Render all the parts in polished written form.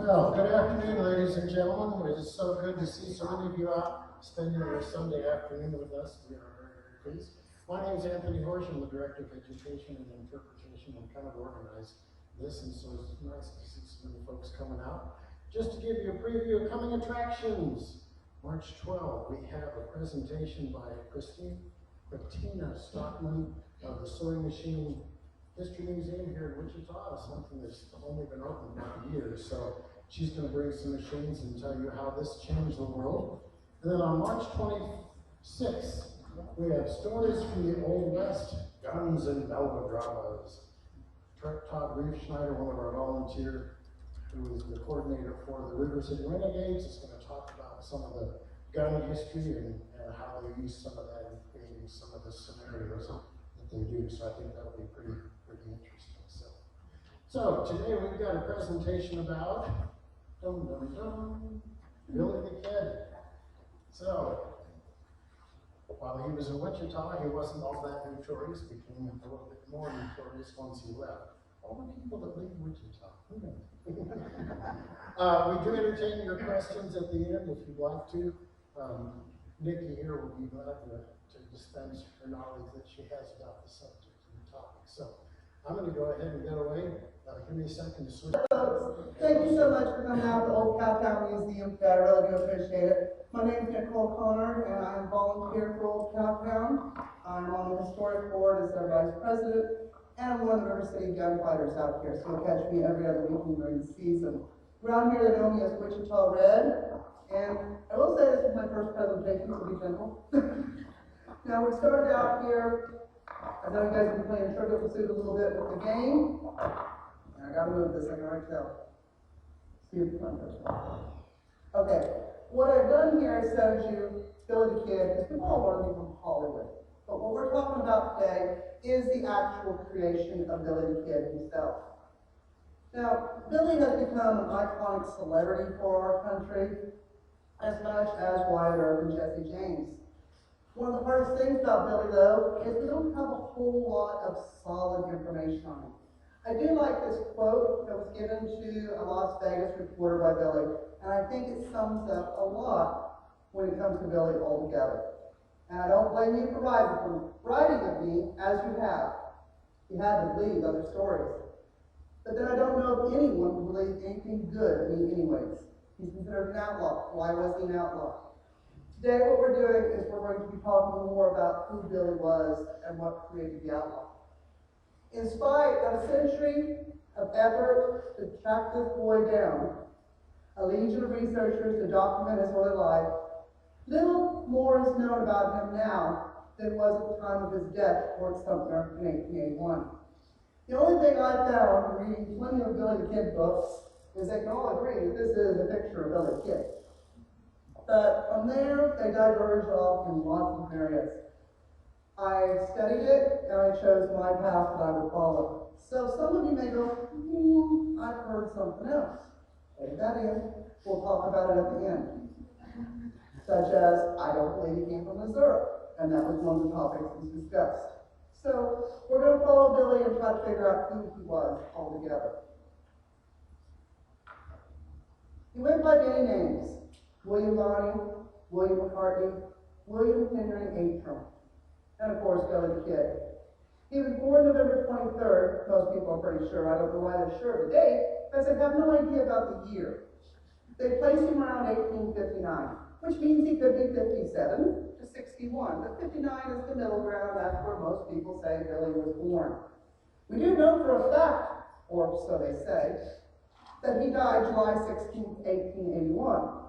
Well, good afternoon, ladies and gentlemen. It is so good to see so many of you out spending your Sunday afternoon with us. We are very, very pleased. My name is Anthony Horsch. I'm the Director of Education and Interpretation, and kind of organized this, and so it's nice to see so many folks coming out. Just to give you a preview of coming attractions, March 12th, we have a presentation by Christina Stockman of the Sewing Machine History Museum here in Wichita, something that's only been open about a year. So she's going to bring some machines and tell you how this changed the world. And then on March 26th, we have Stories from the Old West, Guns and Melodramas. Todd Reef-Schneider, one of our volunteers, who is the coordinator for the River City Renegades, is going to talk about some of the gun history and how they use some of that in creating some of the scenarios that they do. So I think that'll be pretty interesting. So today we've got a presentation about Billy the Kid. So while he was in Wichita, he wasn't all that notorious. Became a little bit more notorious once he left. All the people that leave Wichita. We do entertain your questions at the end if you'd like to. Nikki here will be glad to dispense her knowledge that she has about the subject and the topic. So I'm going to go ahead and get away. Give me a second to switch. Thank you so much for coming out to Old Cowtown Museum today. I really do appreciate it. My name is Nicole Connor, and I am volunteer for Old Cowtown. I'm on the historic board as their vice president, and I'm one of the River City gunfighters out here, so you'll catch me every other weekend during the season. Around here, they know me as Wichita Red, and I will say this is my first presentation, so be gentle. Now, we started out here. I know you guys have been playing Trivial Pursuit a little bit with the game. I gotta move this, I can already tell. See if the front goes. Okay, what I've done here is shows you Billy the Kid, because people all want to be from Hollywood. But what we're talking about today is the actual creation of Billy the Kid himself. Now, Billy has become an iconic celebrity for our country, as much as Wyatt Earp and Jesse James. One of the hardest things about Billy, though, is we don't have a whole lot of solid information on him. I do like this quote that was given to a Las Vegas reporter by Billy, and I think it sums up a lot when it comes to Billy altogether. And I don't blame you for writing of me as you have. You had to believe other stories. But then I don't know if anyone would believe anything good of me anyways. He's considered an outlaw. Why was he an outlaw? Today what we're doing is we're going to be talking more about who Billy was and what created the outlaw. In spite of a century of effort to track this boy down, a legion of researchers to document his early life, little more is known about him now than was at the time of his death at Fort Sumter in 1881. The only thing I found in reading plenty of Billy the Kid books is they can all agree that this is a picture of Billy the Kid. But from there, they diverged off in lots of areas. I studied it, and I chose my path that I would follow. So some of you may go, I've heard something else. Take that in. We'll talk about it at the end. Such as, I don't believe he came from Missouri, and that was one of the topics we discussed. So we're going to follow Billy and try to figure out who he was altogether. He went by many names: William Bonney, William McCartney, William Henry Atram, and of course, Billy the Kid. He was born November 23rd, most people are pretty sure. I don't know why they're sure of the date, because they have no idea about the year. They place him around 1859, which means he could be 57 to 61, but 59 is the middle ground. That's where most people say Billy was born. We do know for a fact, or so they say, that he died July 16, 1881.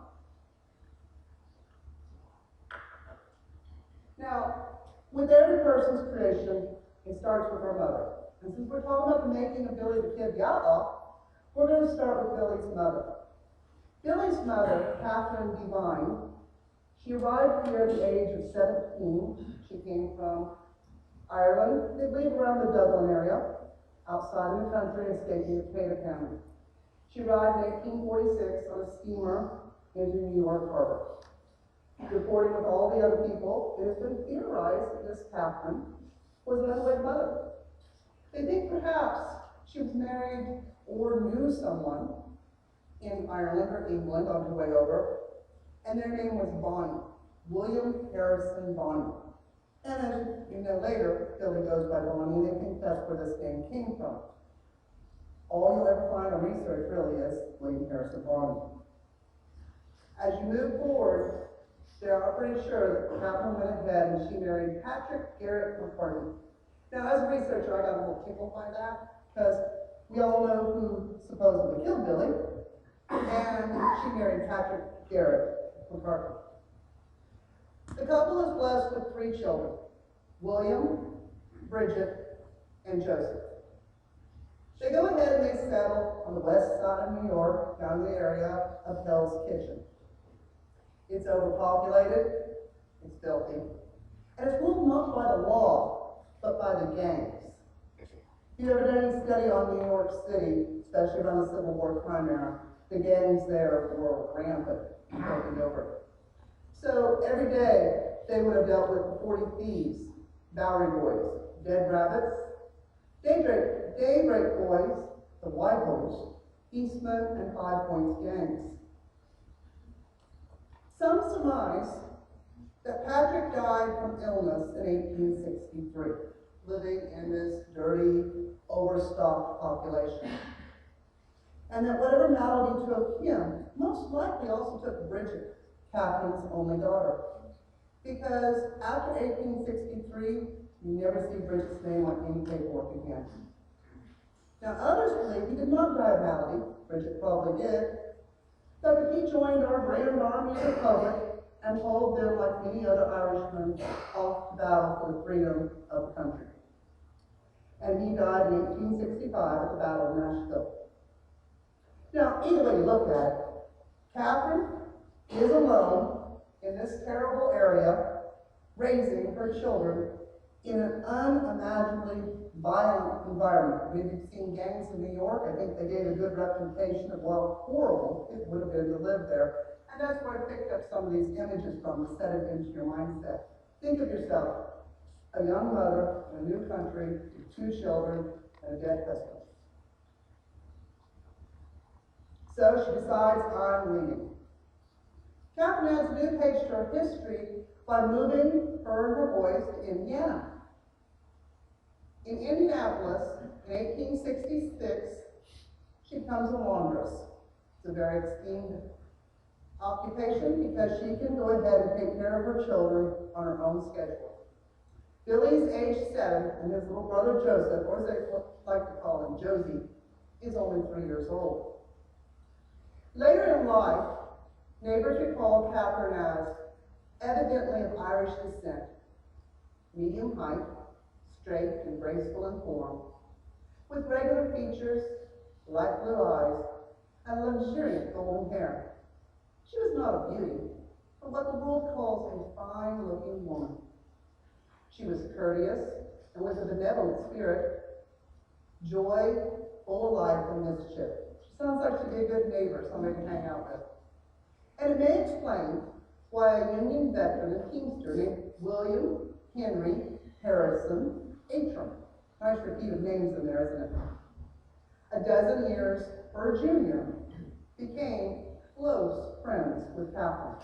Now, with every person's creation, it starts with her mother. And since we're talking about the making of Billy the Kid the Outlaw, we're going to start with Billy's mother. Billy's mother, Catherine Devine, she arrived here at the age of 17. She came from Ireland, they believe around the Dublin area, outside in the country, escaping the potato famine. She arrived in 1846 on a steamer into New York Harbor. Reporting with all the other people, it has been theorized that this Catherine was an unwed mother. They think perhaps she was married or knew someone in Ireland or England on her way over, and their name was Bonnie, William Harrison Bonnie. And as you know later, Billy goes by Bonnie, and they think that's where this name came from. All you'll ever find on research really is William Harrison Bonnie. As you move forward, they are pretty sure that Catherine went ahead and she married Patrick Garrett McCarty. Now, as a researcher, I got a little tickled by that, because we all know who supposedly killed Billy, and she married Patrick Garrett McCarty. The couple is blessed with 3 children, William, Bridget, and Joseph. They go ahead and they settle on the west side of New York, down in the area of Hell's Kitchen. It's overpopulated, it's filthy, and it's ruled not by the law, but by the gangs. If you ever done any study on New York City, especially around the Civil War crime era, the gangs there were rampant, taking over. So every day, they would have dealt with 40 thieves, Bowery Boys, Dead Rabbits, Daybreak Boys, the White Holes, Eastman, and Five Points gangs. Some surmise that Patrick died from illness in 1863, living in this dirty, overstocked population. And that whatever malady took him, most likely also took Bridget, Catherine's only daughter. Because after 1863, you never see Bridget's name on any paperwork again. Now, others believe he did not die of malady. Bridget probably did. But he joined our grand army of the Republic and followed them like many other Irishmen off to battle for the freedom of the country. And he died in 1865 at the Battle of Nashville. Now, either way you look at it, Catherine is alone in this terrible area, raising her children in an unimaginably violent environment. If you've seen gangs in New York, I think they gave a good representation of how horrible it would have been to live there. And that's where I picked up some of these images from to set it into your mindset. Think of yourself, a young mother in a new country, with 2 children, and a dead husband. So she decides, I'm leaving. Catherine adds a new page to her history by moving her and her boys to Indiana. In Indianapolis, in 1866, she becomes a laundress. It's a very esteemed occupation because she can go ahead and take care of her children on her own schedule. Billy's age 7, and his little brother Joseph, or as they like to call him, Josie, is only 3 years old. Later in life, neighbors recall Catherine as evidently of Irish descent, medium height, straight and graceful in form, with regular features, light blue eyes, and luxuriant golden hair. She was not a beauty, but what the world calls a fine-looking woman. She was courteous and with a benevolent spirit, joy, full of life and mischief. She sounds like she'd be a good neighbor, somebody to hang out with. And it may explain why a Union veteran and teamster named William Henry Harrison Atram, nice repeat of names in there, isn't it? A dozen years her junior, became close friends with Catherine.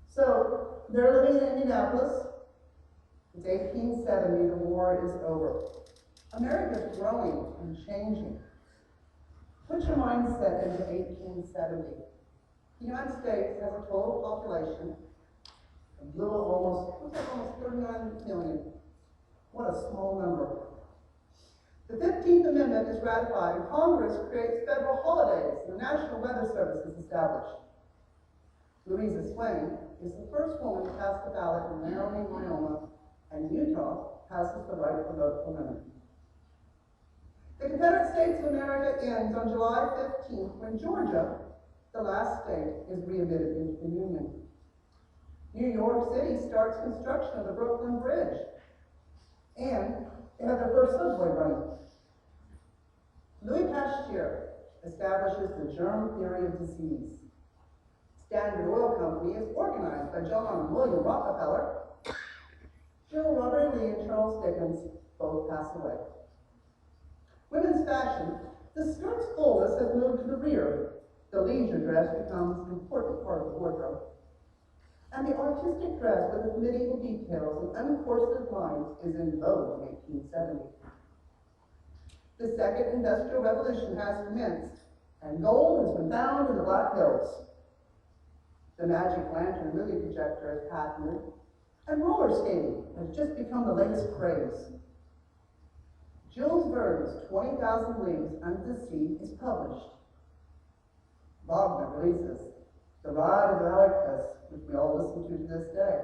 So they're living in Indianapolis. It's 1870, the war is over. America's growing and changing. Put your mindset into 1870. The United States has a total population of almost 39 million. What a small number. The 15th Amendment is ratified and Congress creates federal holidays and the National Weather Service is established. Louisa Swain is the first woman to pass the ballot in Maryland, Wyoming, and Utah passes the right to vote for women. The Confederate States of America ends on July 15th when Georgia, the last state, is readmitted into the Union. New York City starts construction of the Brooklyn Bridge, and they have their first subway running. Louis Pasteur establishes the germ theory of disease. Standard Oil Company is organized by John and William Rockefeller. Jill Robert Lee and Charles Dickens both pass away. Women's fashion, the skirt's fullness has moved to the rear. The leisure dress becomes an important part of the wardrobe. And the artistic dress with its medieval details and uncorseted lines is in vogue in 1870. The second industrial revolution has commenced, and gold has been found in the Black Hills. The magic lantern movie projector is patented, and roller skating has just become the latest craze. Jules Verne's 20,000 Leagues Under the Sea is published. Wagner releases The Ride of Valerius, which we all listen to this day.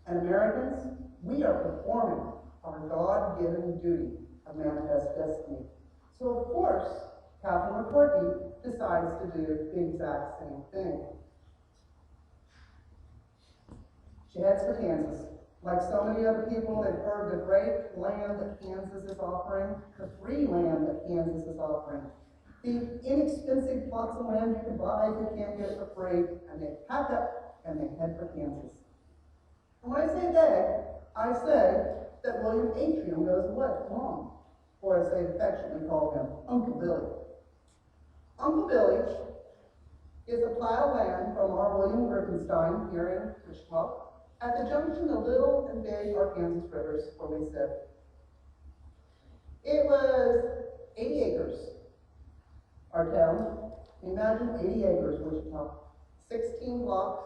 And Americans, we are performing our God-given duty of manifest destiny. So of course, Catherine McCarthy decides to do the exact same thing. She heads for Kansas. Like so many other people, they've heard the great land that Kansas is offering, the free land that Kansas is offering, the inexpensive plots of land you can buy if you can't get it for free, and they pack up and they head for Kansas. And when I say they, I say that William Atrium goes along, or as they affectionately call him, Uncle Billy. Uncle Billy is a plat of land from our William Rifenstein here in Wichita, at the junction of Little and Big Arkansas rivers where we sit. It was 80 acres, our town. Imagine 80 acres, Wichita. 16 blocks.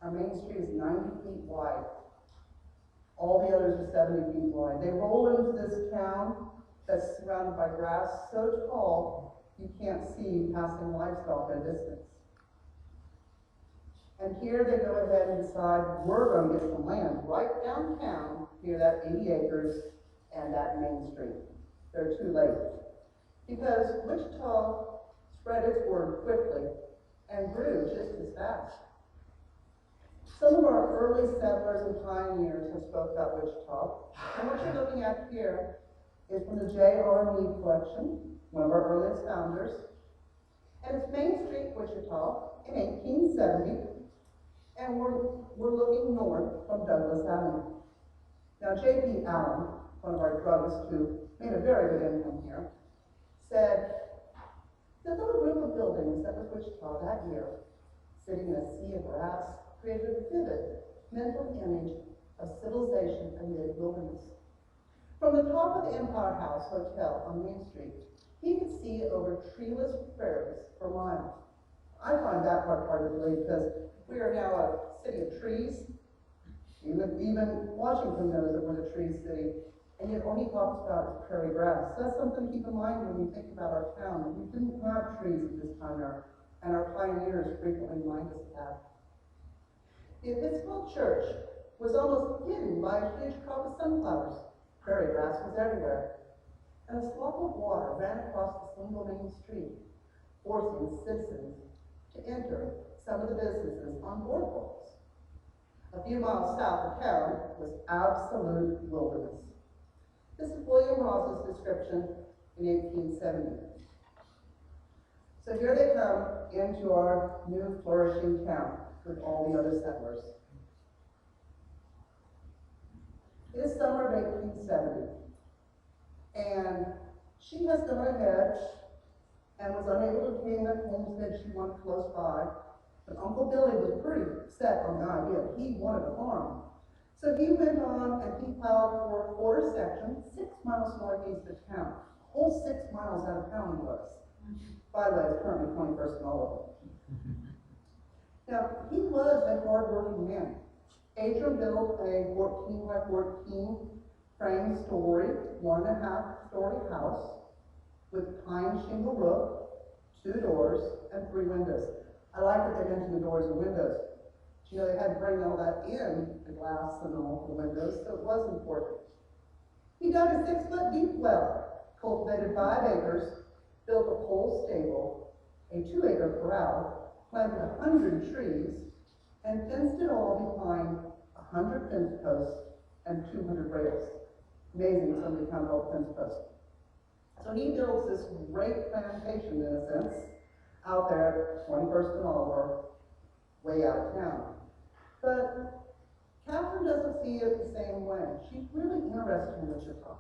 Our main street is 90 feet wide. All the others are 70 feet wide. They roll into this town that's surrounded by grass so tall you can't see passing livestock at a distance. And here they go ahead and decide we're going to get some land right downtown near that 80 acres and that main street. They're too late. Because Wichita spread its word quickly and grew just as fast. Some of our early settlers and pioneers have spoke about Wichita. And what you're looking at here is from the J.R. Mead collection, one of our earliest founders. And it's Main Street, Wichita, in 1870. And we're looking north from Douglas Avenue. Now, J.P. Allen, one of our druggists who made a very good income here, said, the little group of buildings that was Wichita that year, sitting in a sea of grass, created a vivid mental image of civilization amid wilderness. From the top of the Empire House Hotel on Main Street, he could see over treeless prairies for miles. I find that part hard to believe because we are now a city of trees. Even Washington knows that we're a tree city, and yet all he talks about is prairie grass. So that's something to keep in mind when you think about our town. We didn't have trees at this time, and our pioneers frequently remind us of that. The Episcopal Church was almost hidden by a huge crop of sunflowers. Prairie grass was everywhere. And a slough of water ran across the single main street, forcing citizens to enter some of the businesses on boardwalks. A few miles south of town was absolute wilderness. This is William Ross's description in 1870. So here they come into our new flourishing town with all the other settlers. It is summer of 1870, and she has gone ahead and was unable to obtain that homestead she wanted close by. But Uncle Billy was pretty set on the idea. He wanted a farm. So he went on and he plowed for a quarter section, 6 miles northeast of town. A whole 6 miles out of town he was. By the way, it's currently 21st and all of it. Now, he was a hard-working man. Adrian built a 14 by 14 frame story, 1.5 story house with pine shingle roof, 2 doors, and 3 windows. I like that they mentioned the doors and windows. But, you know, they had to bring all that in, the glass and all the windows, so it was important. He dug a 6-foot deep well, cultivated 5 acres, built a pole stable, a 2-acre corral, planted 100 trees, and fenced it all behind 100 fence posts and 200 rails. Amazing somebody counted all the fence posts. So he builds this great plantation, in a sense, out there, 21st and Oliver, way out of town. But Catherine doesn't see it the same way. She's really interested in Wichita.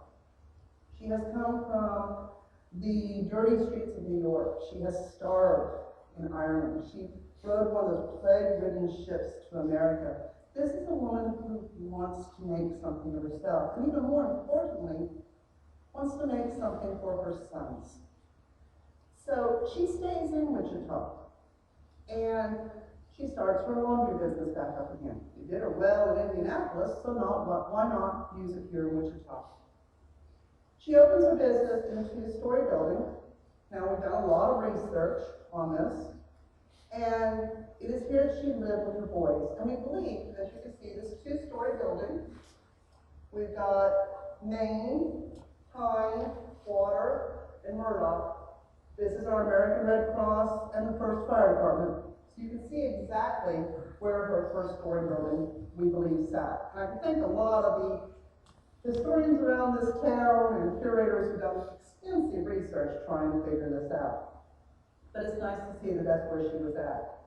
She has come from the dirty streets of New York. She has starved in Ireland. She rode one of those plague-ridden ships to America. This is a woman who wants to make something of herself, and even more importantly, wants to make something for her sons. So she stays in Wichita, and she starts her laundry business back up again. It did her well in Indianapolis, so why not use it here in Wichita? She opens her business in a two-story building. Now, we've done a lot of research on this, and it is here that she lived with her boys. And we believe, as you can see, this two-story building, we've got Maine, Pine, Water, and Murdoch. This is our American Red Cross and the 1st Fire Department. So you can see exactly where her first-story building, we believe, sat. And I think a lot of the historians around this town and curators have done extensive research trying to figure this out. But it's nice to see that that's where she was at.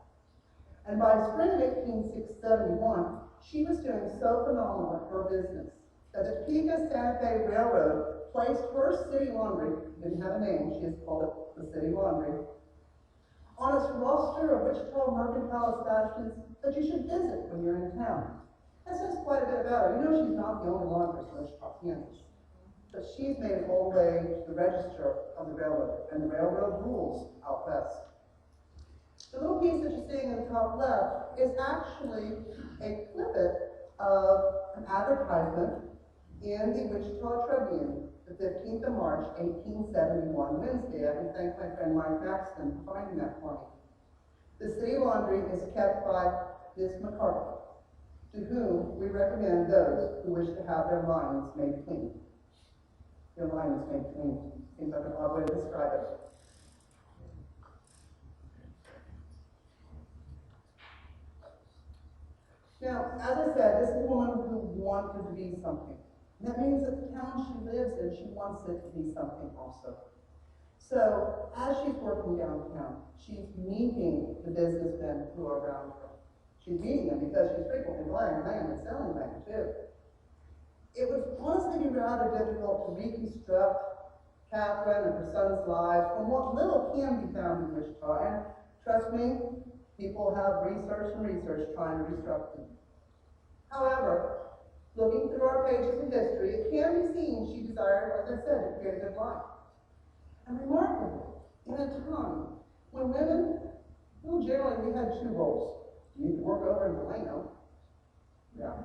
And by spring of 1871, she was doing so phenomenal at her business that the Topeka Santa Fe Railroad placed her city laundry, didn't have a name, she just called it the city laundry, on its roster of Wichita mercantile establishments that you should visit when you're in town. That says quite a bit about her. You know she's not the only laundress in Wichita, Kansas. But she's made it all the way to the register of the railroad, and the railroad rules out west. The little piece that you're seeing in the top left is actually a snippet of an advertisement in the Wichita Tribune, the 15th of March, 1871, Wednesday. I can thank my friend Mike Maxton for finding that for me. The city laundry is kept by Miss McCarthy, to whom we recommend those who wish to have their lines made clean. Their lines made clean. Seems like an odd way to describe it. Now, as I said, this is a woman who wanted to be something. And that means that the town she lives in, she wants it to be something also. So, as she's working downtown, she's meeting the businessmen who are around her. She's meeting them because she's frequently buying land and selling land, too. It would honestly be rather difficult to reconstruct Catherine and her son's lives from what little can be found in Wichita. And trust me, people have research and research trying to reconstruct them. However, looking through our pages of history, it can be seen she desired, like I said, to create a good life. And remarkably, in a time when women, well, generally we had two roles. You could work over in Delano, yeah.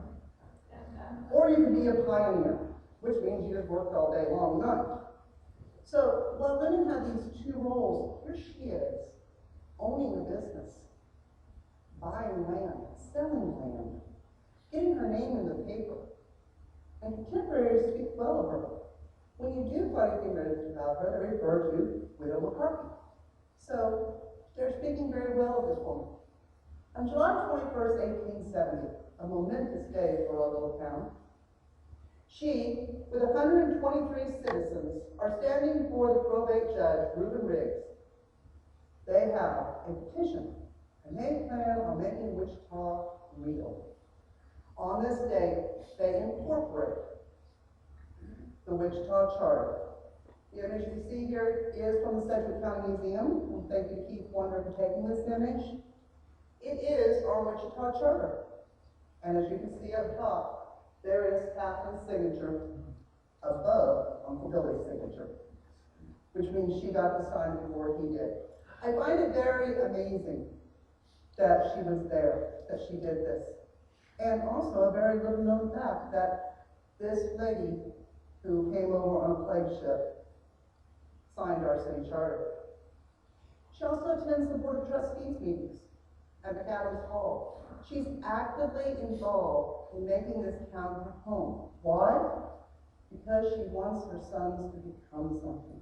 Or you could be a pioneer, which means you just worked all day long night. So while women had these two roles, here she is, owning a business, buying land, selling land, getting her name in the paper. And contemporaries speak well of her. When you do find anything written about her, they refer to Widow McCarthy. So they're speaking very well of this woman. On July 21st, 1870, a momentous day for our little town, she, with 123 citizens, are standing before the probate judge, Reuben Riggs. They have a petition, and they plan on making Wichita real. On this day, they incorporate the Wichita Charter. The image you see here is from the Sedgwick County Museum, and thank you to Keith Wonder for taking this image. It is our Wichita Charter. And as you can see up top, there is Catherine's signature above Uncle Billy's signature, which means she got the sign before he did. I find it very amazing that she was there, that she did this. And also a very little known fact that this lady who came over on a plague ship signed our city charter. She also attends the Board of Trustees meetings at McAdams Hall. She's actively involved in making this town her home. Why? Because she wants her sons to become something.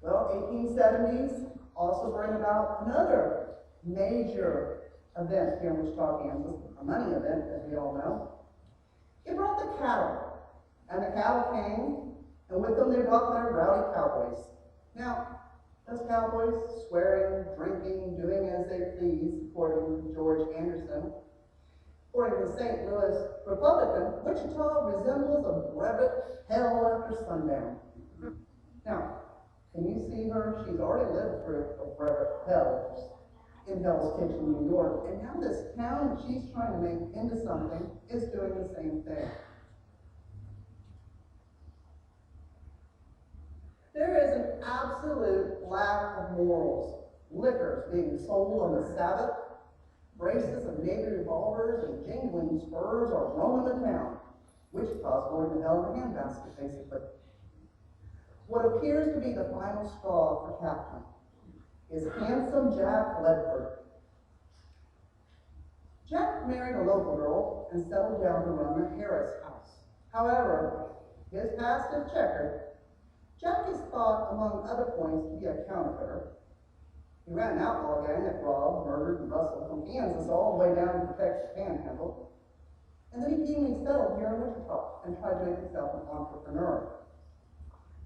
Well, 1870s also bring about another major event here in Wichita, Kansas, a money event, as we all know. It brought the cattle, and the cattle came, and with them they brought their rowdy cowboys. Now, those cowboys, swearing, drinking, doing as they please, according to George Anderson, According to the St. Louis Republican, Wichita resembles a brevet hell after sundown. Now, can you see her? She's already lived through a brevet hell in Hell's Kitchen, New York, and now this town that she's trying to make into something is doing the same thing. There is an absolute lack of morals. Liquors being sold on the Sabbath, braces of Navy revolvers and jingling spurs are roaming the town. Wichita's going to hell in a handbasket, basically. What appears to be the final straw for Captain is handsome Jack Ledford. Jack married a local girl and settled down to run the Harris house. However, his past is checkered. Jack is thought, among other points, to be a counterfeiter. He ran an outlaw gang that robbed, murdered, and rustled from Kansas all the way down to the Texas Panhandle. And then he came settled here in Wichita and tried to make himself an entrepreneur.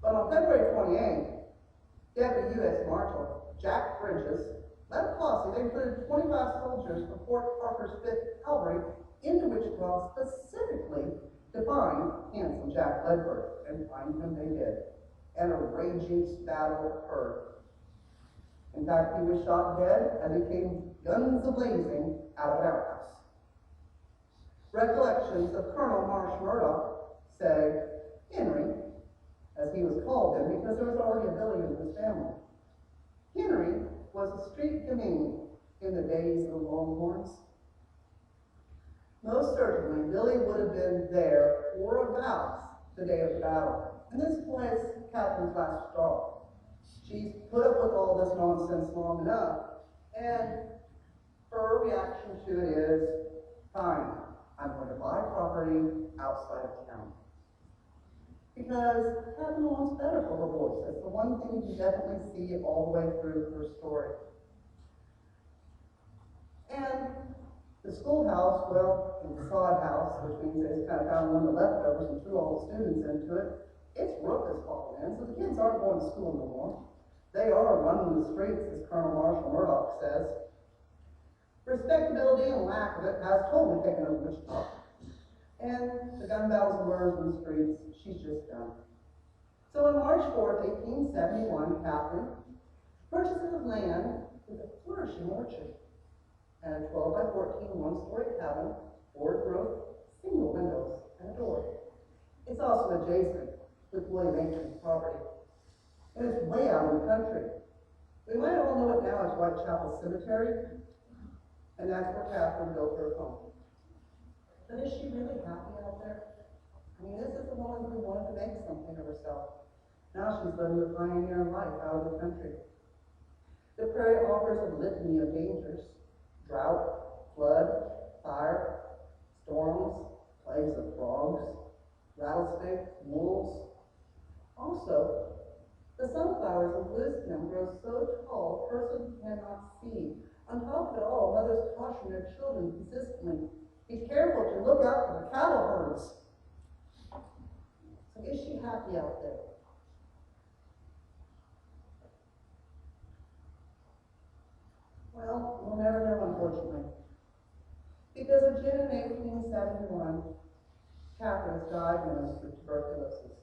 But on February 28th, Deputy U.S. Marshal Jack Bridges led a posse. They included 25 soldiers from Fort Parker's 5th Cavalry into Wichita specifically to find handsome Jack Ledford, and find him they did. And a raging battle occurred. In fact, he was shot dead and he came guns a-blazing out of an outhouse. Recollections of Colonel Marsh Murdoch say Henry, as he was called then because there was already a Billy in his family. Henry was a street gamine in the days of the Longhorns. Most certainly, Billy would have been there or about the day of the battle. And this was Catherine's last straw. She's put up with all this nonsense long enough, and her reaction to it is, fine, I'm going to buy property outside of town. Because Catherine wants better for her boys. That's the one thing you definitely see all the way through her story. And the schoolhouse, well, the sod house, which means they just kind of found one of the leftovers and threw all the students into it, its roof is falling in, so the kids aren't going to school no more. They are running the streets, as Colonel Marshall Murdoch says. Respectability and lack of it has totally taken over Wichita. And the gun battles and murders in the streets, she's just done. So on March 4th, 1871, Catherine purchases land with a flourishing orchard and a 12 by 14 one-story cabin, board roof, single windows, and a door. It's also adjacent with William Aitken's property. And it's way out in the country. We might all know it now as Whitechapel Cemetery, and that's where Catherine built her home. But is she really happy out there? I mean, this is the woman who wanted to make something of herself. Now she's living the pioneer life out of the country. The prairie offers a litany of dangers: drought, flood, fire, storms, plagues of frogs, rattlesnakes, wolves. Also, the sunflowers of Bluestem grow so tall a person cannot see. On top of it all, mothers caution their children consistently, be careful to look out for the cattle herds. So is she happy out there? Well, we'll never know, unfortunately. Because of June 1871, Catherine was diagnosed with tuberculosis.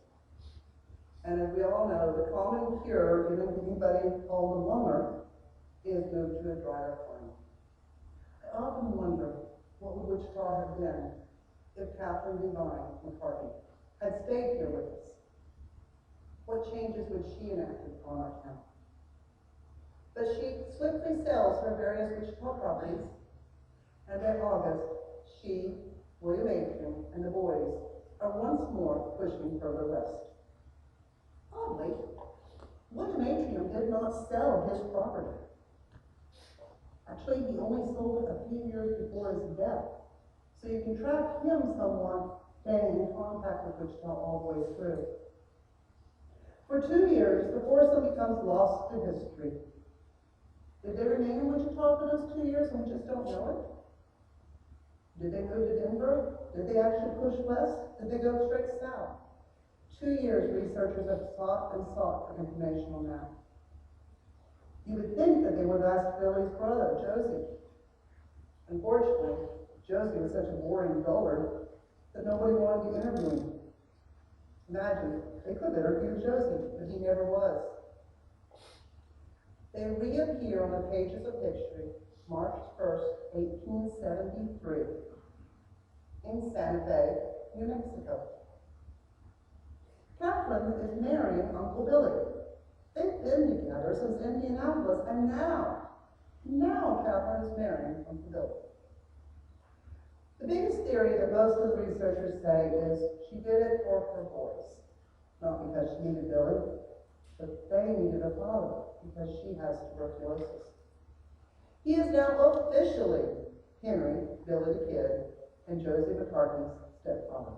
And as we all know, the common cure given to anybody called a loner is moved to a drier climate. I often wonder what would Wichita have been if Catherine Devine McCarty had stayed here with us. What changes would she enact upon our town? But she swiftly sells her various Wichita properties, and by August, she, William Aitken, and the boys are once more pushing further west. Oddly, William Aitken did not sell his property. Actually, he only sold it a few years before his death. So you can track him somewhat staying in contact with Wichita all the way through. For 2 years, the foursome becomes lost to history. Did they remain in Wichita for those 2 years and we just don't know it? Did they move to Denver? Did they actually push west? Did they go straight south? 2 years researchers have sought and sought for information on that. You would think that they would have asked Billy's brother, Josie. Unfortunately, Josie was such a boring dullard that nobody wanted to interview him. Imagine, they could have interviewed Josie, but he never was. They reappear on the pages of history, March 1st, 1873, in Santa Fe, New Mexico. Catherine is marrying Uncle Billy. They've been together since Indianapolis, and now Catherine is marrying Uncle Billy. The biggest theory that most of the researchers say is she did it for her boys. Not because she needed Billy, but they needed a father because she has tuberculosis. He is now officially Henry, Billy the Kid, and Josie McCartney's stepfather.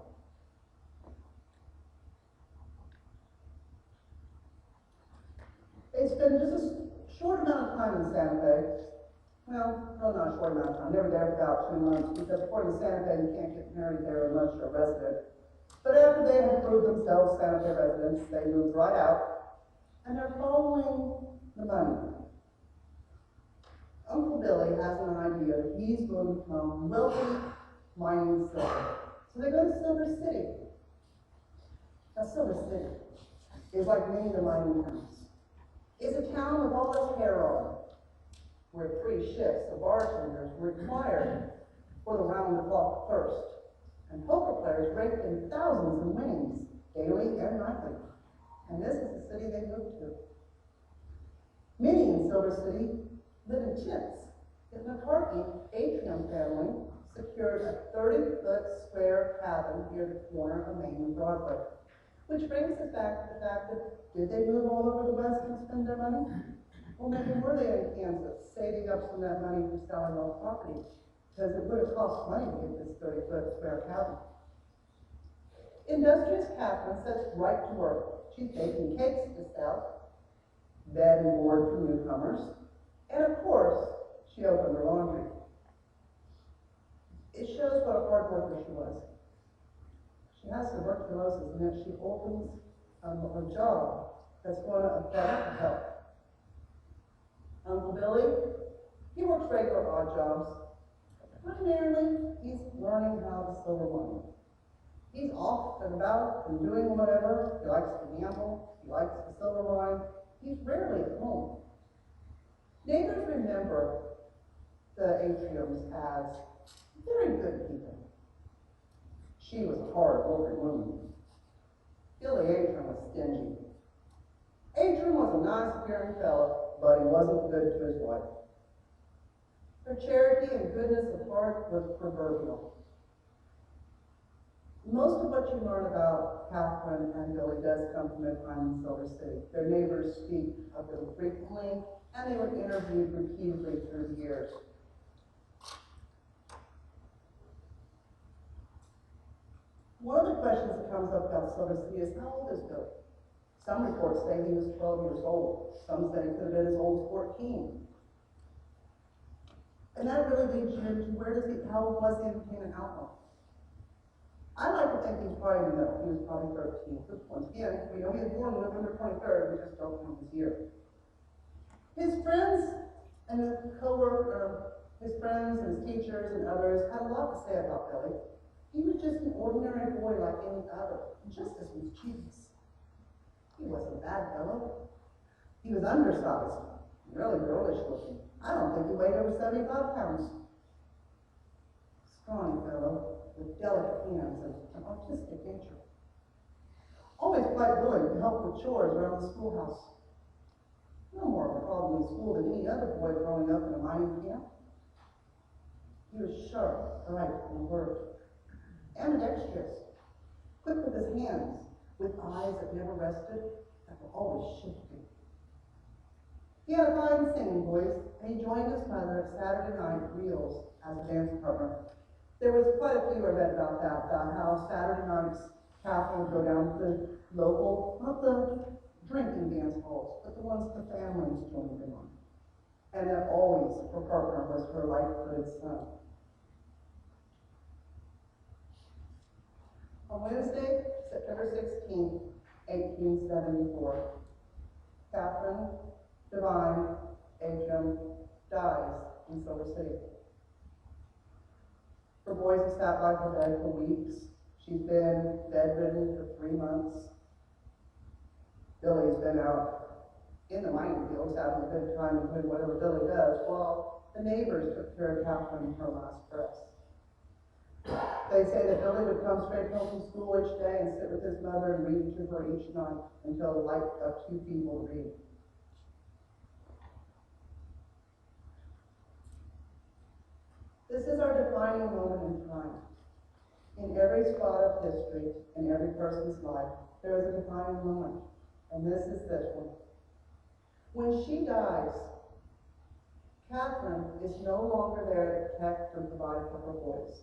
They spend just a short amount of time in Santa Fe. Well, no, not a short amount of time. They were there for about 2 months because according to Santa Fe, you can't get married there unless you're a resident. But after they had proved themselves Santa Fe residents, they moved right out, and they're following the money. Uncle Billy has an idea that he's going to become wealthy mining silver. So they go to Silver City. Now, Silver City is like many of the mining towns. It's a town with all its hair on, where 3 shifts of bartenders were required for the round-the-clock thirst, and poker players raked in thousands in winnings, daily and nightly. And this is the city they moved to. Many in Silver City live in tents. The McCartney Atrium family secured a 30-foot square cabin near the corner of Main and Broadway. Which brings us back to the fact that, did they move all over the West and spend their money? Or maybe were they in Kansas, saving up some of that money for selling off property? Because it would have cost money to get this 30-foot square cabin. Industrious Catherine sets right to work. She's baking cakes to sell, bed and board for newcomers, and of course, she opened her laundry. It shows what a hard worker she was. She has tuberculosis, and if she opens a job that's going to affect her health. Uncle Billy, he works regular odd jobs. Primarily, he's learning how to silver mine. He's off and about and doing whatever. He likes to gamble. He likes to silver mine. He's rarely at home. Neighbors remember the Atriums as very good people. She was a hard-working woman. Billy Atrium was stingy. Atrium was a nice-appearing fellow, but he wasn't good to his wife. Her charity and goodness of heart was proverbial. Most of what you learn about Catherine and Billy does come from their time in Silver City. Their neighbors speak of them frequently, and they were interviewed repeatedly through the years. One of the questions that comes up about Silver City is, how old is Billy? Some reports say he was 12 years old. Some say he could have been as old as 14. And that really leads you into how old was he when he became an outlaw? I like to think he's probably in the middle. He was probably 13. But once again, we know he was born on November 23rd, we just don't know his year. His friends and his his friends and his teachers and others had a lot to say about Billy. He was just an ordinary boy like any other, just as mischievous. He wasn't a bad fellow. He was undersized, really girlish looking. I don't think he weighed over 75 pounds. Scrawny fellow with delicate hands and an artistic nature. Always quite willing to help with chores around the schoolhouse. No more of a problem in school than any other boy growing up in a mining camp. He was sharp, bright, and alert. Ambidextrous, quick with his hands, with eyes that never rested, that were always shifting. He had a fine singing voice, and he joined his mother at Saturday night reels as a dance partner. There was quite a few I read about that, about how Saturday nights Catherine would go down to the local, not the drinking dance halls, but the ones the families joined in on. And that always her partner was her light-footed son. On Wednesday, September 16, 1874, Catherine Devine Atrium dies in Silver City. Her boys have sat by her bed for weeks. She's been bedridden for 3 months. Billy's been out in the mining fields having a good time doing whatever Billy does, while the neighbors took care of Catherine in her last breaths. They say that Billy would come straight home from school each day and sit with his mother and read to her each night until the light got too feeble to read. This is our defining moment in time. In every spot of history, in every person's life, there is a defining moment. And this is this one. When she dies, Catherine is no longer there to protect and provide for her boys.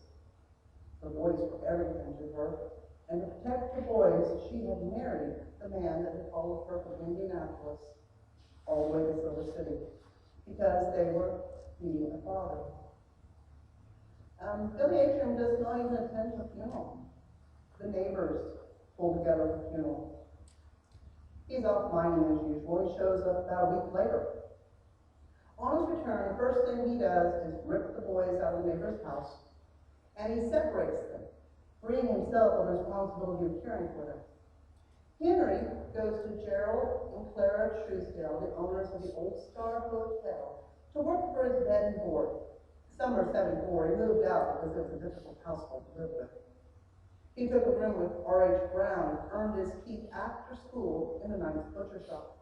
Her boys were everything to her. And to protect her boys, she had married the man that had followed her from Indianapolis all the way to Silver City, because they were needing a father. Billy Atrium does not even attend her funeral. The neighbors pull together the funeral. He's off mining as usual. He shows up about a week later. On his return, the first thing he does is rip the boys out of the neighbor's house, and he separates them, freeing himself of the responsibility of caring for them. Henry goes to Gerald and Clara Truesdale, the owners of the Old Star Hotel, to work for his bed and board. Summer '74, he moved out because it was a difficult household to live with. He took a room with R.H. Brown and earned his keep after school in the Knight's Butcher Shop.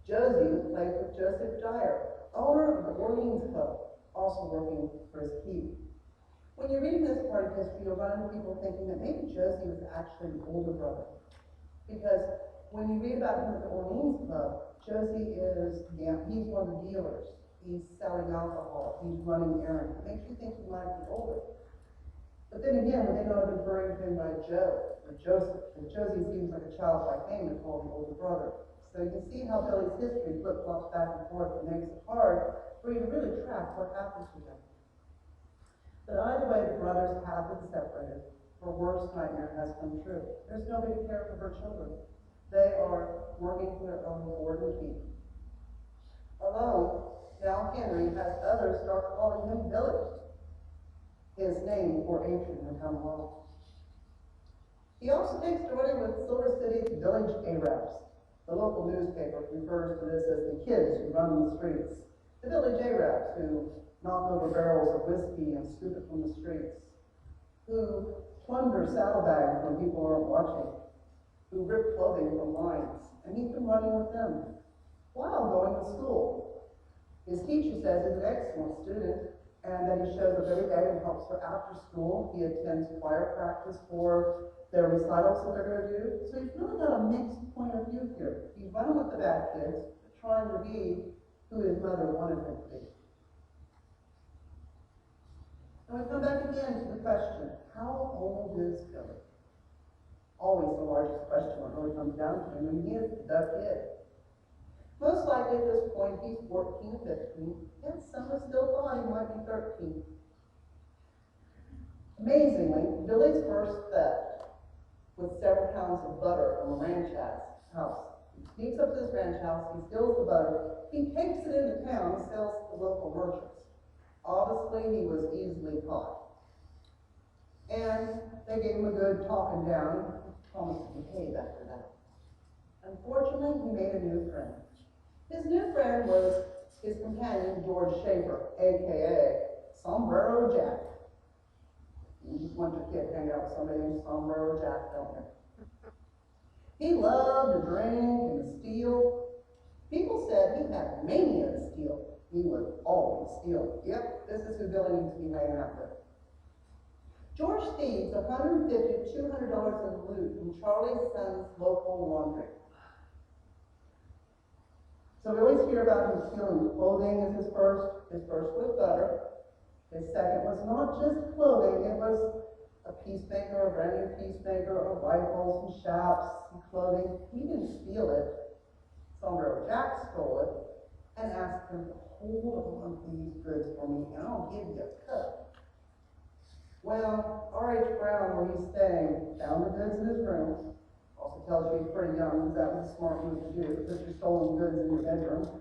Josie was placed with Joseph Dyer, owner of the Orleans Club, also working for his keep. When you're reading this part of history, you'll run into people thinking that maybe Josie was actually the older brother. Because when you read about him at the Orleans Club, Josie is, he's one of the dealers. He's selling alcohol. He's running errands. It makes you think he might be older. But then again, when they go referring to him by Joe or Joseph, and Josie seems like a child by name to call the older brother. So you can see how Billy's history flip-flops back and forth and makes it hard for you to really track what happened to them. But either way, the brothers have been separated. Her worst nightmare has come true. There's nobody to care for her children. They are working for their own board and keep. Alone, now Henry has others start calling him Billy. His name before Atrium had come along. He also takes to running with Silver City's village Arabs. The local newspaper refers to this as the kids who run the streets. The village Arabs who knock over barrels of whiskey and scoop it from the streets, who plunder saddlebags when people aren't watching, who rip clothing from lines, and he's been running with them while going to school. His teacher says he's an excellent student and that he shows up every day and helps her after school. He attends choir practice for their recitals that they're going to do. So he's really got a mixed point of view here. He's running with the bad kids, but trying to be who his mother wanted him to be. And we come back again to the question, how old is Billy? Always the largest question when it really comes down to him, and he is the kid. Most likely at this point he's 14 or 15, and some have still thought he might be 13. Amazingly, Billy's first theft was several pounds of butter from a ranch house. He sneaks up to this ranch house, he steals the butter, he takes it into town and sells it to local merchants. Obviously, he was easily caught. And they gave him a good talking down and promised to behave after that. Unfortunately, he made a new friend. His new friend was his companion, George Schaefer, a.k.a. Sombrero Jack. You just want your kid to hang out with somebody named Sombrero Jack, don't you? He loved to drink and to steal. People said he had mania to steal. He would always steal. Yep, this is who Billy needs to be hanging out with. George thieves $150 to $200 in loot from Charlie's son's local laundry. So we always hear about him stealing clothing as his first. His first was butter. His second was not just clothing, it was a peacemaker, a brand new peacemaker, a rifle, some chaps, some clothing. He didn't steal it. Sombrero Jack stole it and asked him to hold on to these goods for me and I'll give you a cut. Well, R.H. Brown, where he's staying, found the goods in his room. Also tells you he's pretty young, because that was a smart move to do, to put your stolen goods in your bedroom.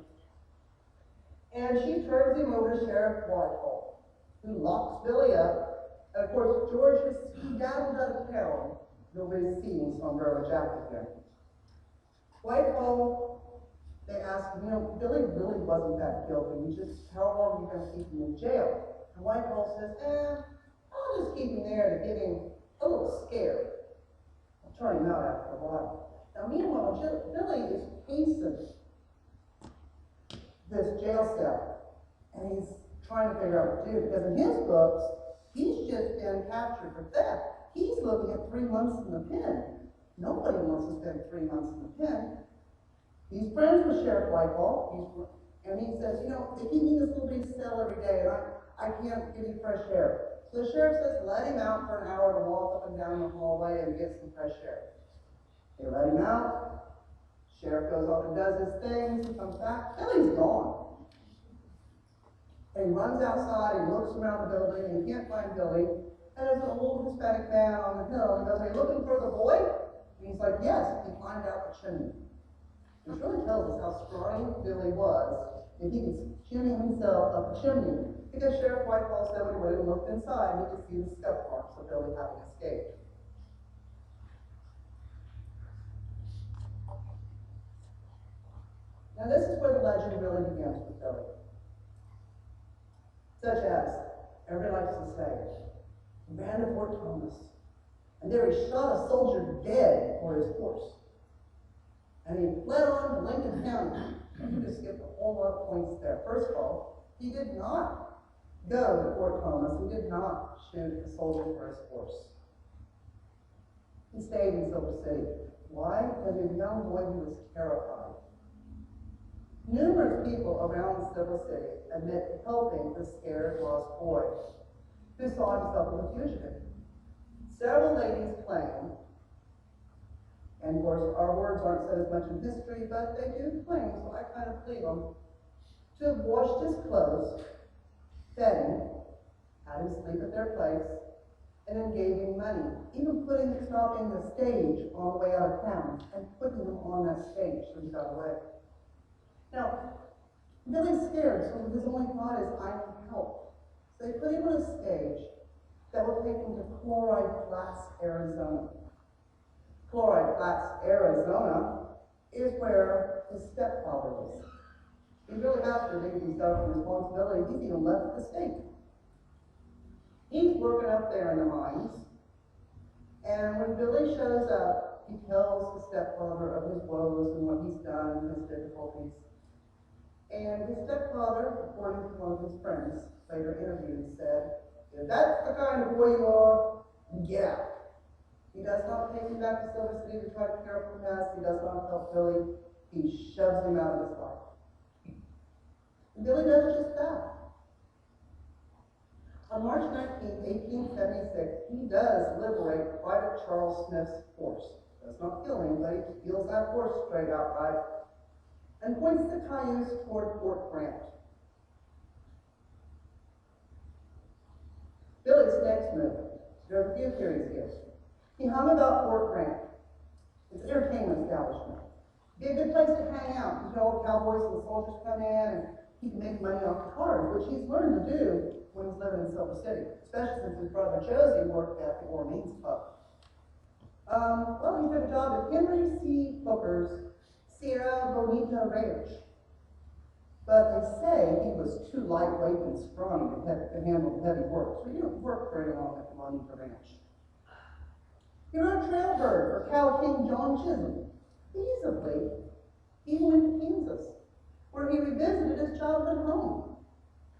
And she turns him over to Sheriff Whitehall, who locks Billy up And of course, George has skedaddled out of town. Nobody's seen Sombrero Jack again. Whitehall, they asked him, Billy really wasn't that guilty. How long are you going to keep him in jail? And Whitehall says, I'll just keep him there to get him a little scared. I'll turn him out after a while. Now, meanwhile, Billy is pacing this jail cell, and he's trying to figure out what to do, because in his books, he's just been captured for theft. He's looking at 3 months in the pen. Nobody wants to spend 3 months in the pen. He's friends with Sheriff Whitehall, and he says, they keep me in this little bitty cell every day, and I can't give you fresh air. So the sheriff says, let him out for an hour to walk up and down the hallway and get some fresh air. They let him out. Sheriff goes off and does his things. He comes back. Billy's gone. And he runs outside. He looks around the building, and he can't find Billy. And there's an old Hispanic man on the hill. He goes, are you looking for the boy? And he's like, yes. He climbed out the chimney. Which really tells us how scrawny Billy was, if he could chimney himself up the chimney. Because Sheriff Whitehall said when he went and looked inside, he could see the scuff marks of Billy having escaped. Now this is where the legend really begins with Billy. Such as, everybody likes to say, he ran to Fort Thomas, and there he shot a soldier dead for his horse. And he fled on to Lincoln County. You just skipped a whole lot of points there. First of all, he did not go to Fort Thomas. He did not shoot a soldier for his horse. He stayed in Silver City. Why? Because as a young boy, he was terrified. Numerous people around Silver City admit helping the scared lost boy who saw himself as a fugitive. Several ladies claim, and of course our words aren't said as much in history, but they do claim, so I kind of believe them, to have washed his clothes, fed him, had him sleep at their place, and then gave him money, even stopping the stage on the way out of town and putting him on that stage so he got away. Now, Billy's scared, so his only thought is, I need help. So they put him on a stage that will take him to Chloride Flats, Arizona. Chloride Flats, Arizona is where his stepfather was. He really has to relieve himself from responsibility. He's even left the state. He's working up there in the mines, and when Billy shows up, he tells the stepfather of his woes and what he's done, his difficulties. And his stepfather, according to one of his friends, later interviewed, said, if that's the kind of boy you are, get out. He does not take him back to Silver City to try to care for the past. He does not help Billy. He shoves him out of his life. And Billy does just that. On March 19, 1876, he does liberate Private Charles Smith's horse. Does not kill him, but he steals that horse straight outright and points the cayuse toward Fort Grant. Billy's next move, there are a few theories here. He hung about Fort Grant. It's an entertainment establishment. It'd be a good place to hang out. Cowboys and soldiers come in and he can make money off the cards, which he's learned to do when he's living in Silver City, especially since his brother Josie worked at the Orleans Pub. Well, he took a job at Henry C. Booker's Sierra Bonita Ranch. But they say he was too lightweight and scrawny to handle heavy work, so he didn't work very long at the Bonita Ranch. He rode Trailbird for Cow King John Chisholm, feasibly. He went to Kansas, where he revisited his childhood home.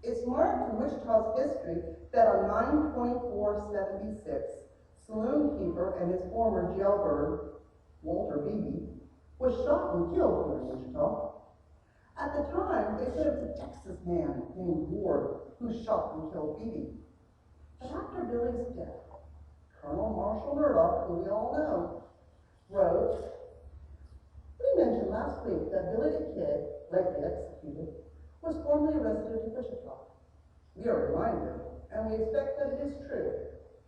It's marked in Wichita's history that on 9/24/76, saloon keeper and his former jailbird, Walter Beebe, was shot and killed here in Wichita. At the time, they said it was a Texas man named Ward who shot and killed Beebe. But after Billy's death, Colonel Marshall Murdoch, who we all know, wrote, we mentioned last week that Billy the Kid, lately executed, was formally arrested in Wichita. We are reminded, and we expect that it is true,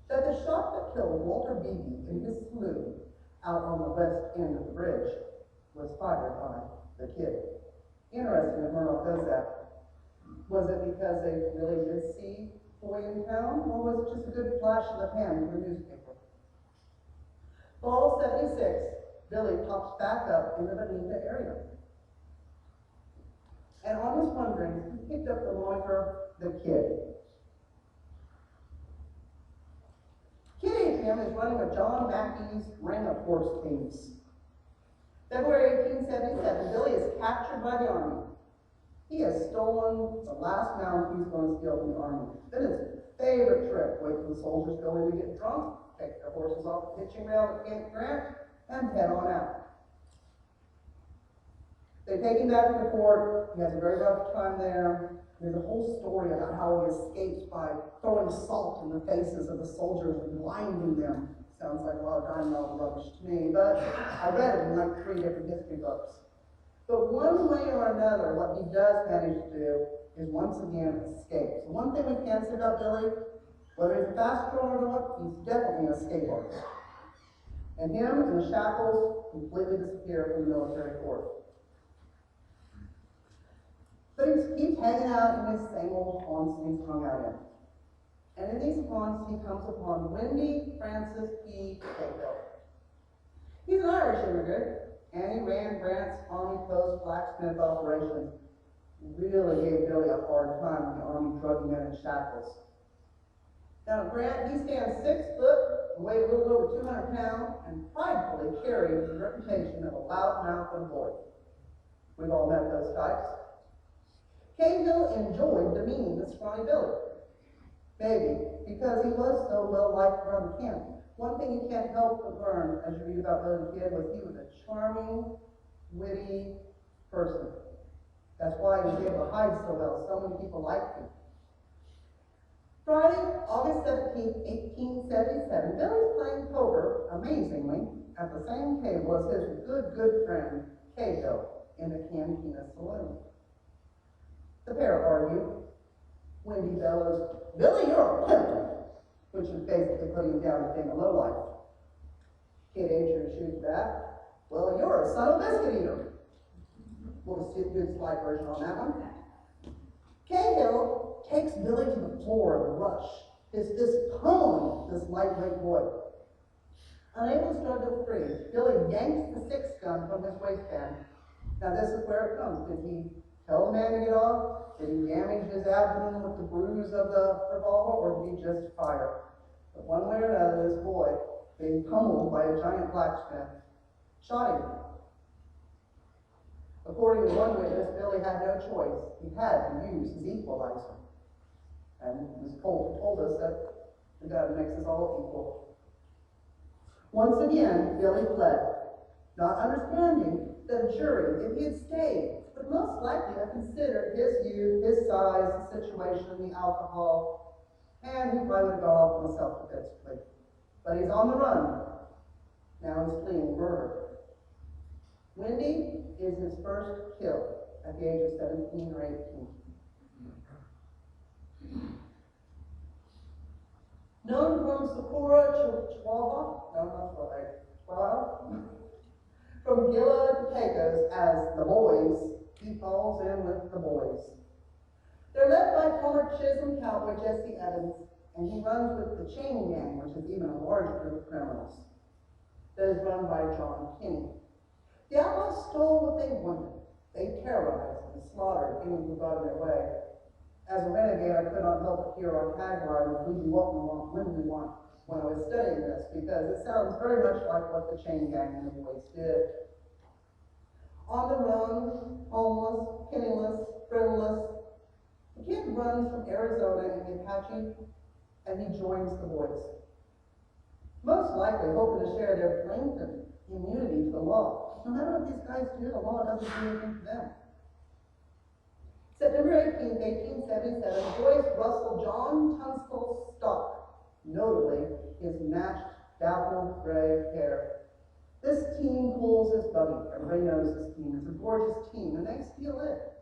that the shot that killed Walter Beebe in his saloon out on the west end of the bridge was fired by the Kid. Interesting that Murdoch does that. Was it because they really did see boy in town, or was it just a good flash in the pan for a newspaper? Fall of '76, Billy pops back up in the Wichita area. And on his wanderings, he picked up the moniker, the Kid. Kid Atrium is running with John Mackey's ring of horse thieves. February 1877, Billy is captured by the Army. He has stolen the last mount he's going to steal from the Army. Then his favorite trick, wait till the soldiers go in to get drunk, take their horses off the hitching rail at Camp Grant, and head on out. They take him back to the fort. He has a very rough time there. There's a whole story about how he escapes by throwing salt in the faces of the soldiers and blinding them. Sounds like a lot of dynamite rubbish to me, but I read it in like 3 different history books. But one way or another, what he does manage to do is once again escape. So one thing we can say about Billy, whether he's a fast thrower or not, he's definitely an escape artist. And him and the shackles completely disappear from the military fort. But he keeps hanging out in his same old haunts he's hung out in. And in these haunts, he comes upon Wendy Francis P. Cahill. He's an Irish immigrant, and he ran Grant's Army Post blacksmith operation. Really gave Billy a hard time when the Army drug him in shackles. Now, Grant, he stands 6 foot, weighs a little over 200 pounds, and pridefully carries the reputation of a loudmouth and boy. We've all met those types. Cahill enjoyed demeaning the scrawny Billy. Maybe because he was so well liked around the camp. One thing you can't help but learn as you read about Billy the Kid was he was a charming, witty person. That's why he was able to hide so well. So many people liked him. Friday, August 17, 1877, Billy's playing poker, amazingly, at the same table as his good friend, Cahill, in the Cantina Saloon. The pair argue. Wendy bellows, "Billy, you're a pimp," which is basically putting him down as being a lowlife. Kid Adrian shoots back, "Well, you're a son of a biscuit eater." We'll just do a slight version on that one. Cahill takes Billy to the floor in a rush. His fist pummeling this lightweight boy. Unable to struggle free, Billy yanks the 6-gun from his waistband. Now this is where it comes. Did he tell the man to get off? Did he damage his abdomen with the bruise of the revolver, or did he just fire? But one way or another, this boy, being pummeled by a giant blacksmith, shot him. According to one witness, Billy had no choice. He had to use his equalizer. And Ms. Cole told us that God makes us all equal. Once again, Billy fled, not understanding that a jury, if he had stayed, would most likely have considered his youth, his size, the situation, the alcohol, and he probably would have gone off on a self-defense plea. But he's on the run. Now he's fleeing murder. Wendy is his first kill at the age of 17 or 18. Known from Socorro, Chihuahua, no, that's right, Chihuahua, from Gila to Pecos as the Boys, he falls in with the Boys. They're led by former Chisholm cowboy Jesse Evans, and he runs with the Chain Gang, which is even a larger group of criminals, that is run by John Kinney. The outlaws stole what they wanted. They terrorized and slaughtered anyone who got in their way. As a renegade, I could not help but hear our tagline of "We do what we want, when we want," when I was studying this, because it sounds very much like what the Chain Gang and the Boys did. On the run, homeless, penniless, friendless, the kid runs from Arizona in the Apache, and he joins the Boys. Most likely hoping to share their plaintiff immunity to the law. No matter what these guys do, the law doesn't do anything for them. September 18, 1877, Boys rustle John Tunstall's stock, notably his matched dappled gray hair. This team pulls his buggy. Everybody knows this team. It's a gorgeous team, and they steal it.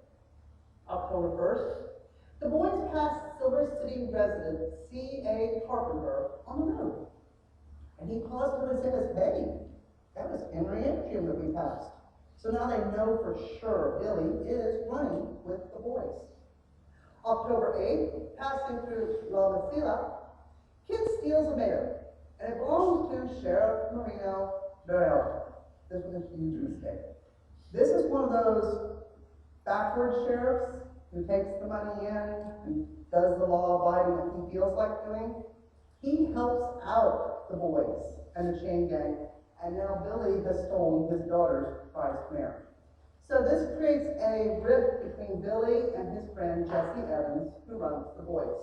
October 1st, the Boys pass Silver City resident C.A. Carpenter on the road. And he paused him and says, "Hey, that was Henry Atrium that we passed." So now they know for sure Billy is running with the Boys. October 8th, passing through La Mesilla, kid steals a mare, and it belongs to Sheriff Marino Burrell. This was a huge mistake. This is one of those backward sheriffs who takes the money in and does the law-abiding that he feels like doing. He helps out the boys and the chain gang, and now Billy has stolen his daughter's prized mare. So this creates a rift between Billy and his friend Jesse Evans, who runs the boys.